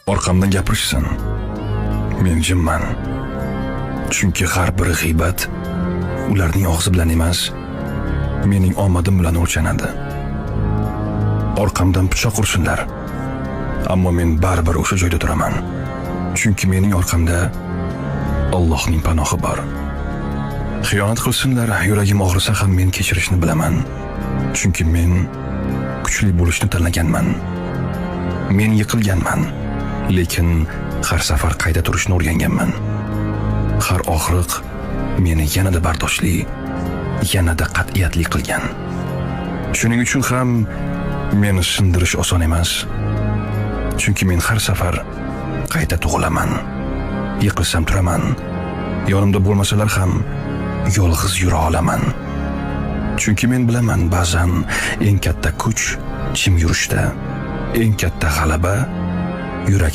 orqamdan gapirishsin. Men jimman. Chunki har bir g'iybat ularning og'zi bilan emas, mening omadim bilan o'lchanadi. Orqamdan pichoq ursinlar, ammo men baribir o'sha joyda turaman. Chunki mening orqamda Allohning panohi bor. Xiyonat qilsinlar, yuragim og'risa ham men kechirishni bilaman. Chunki men kuchli bo'lishni tanlaganman. Men yiqilganman, lekin har safar qayta turishni o'rganganman. Har og'riq meni yanada bardoshli, yanada qat'iyatli qilgan. Shuning uchun ham meni sindirish oson emas. Chunki men har safar qayta tug'ilaman. Yiqilsam turaman. Yonimda bo'lmasalar ham yolg'iz yura olaman. Chunki men bilaman, ba'zan eng katta kuch jim yurishda, eng katta g'alaba yurak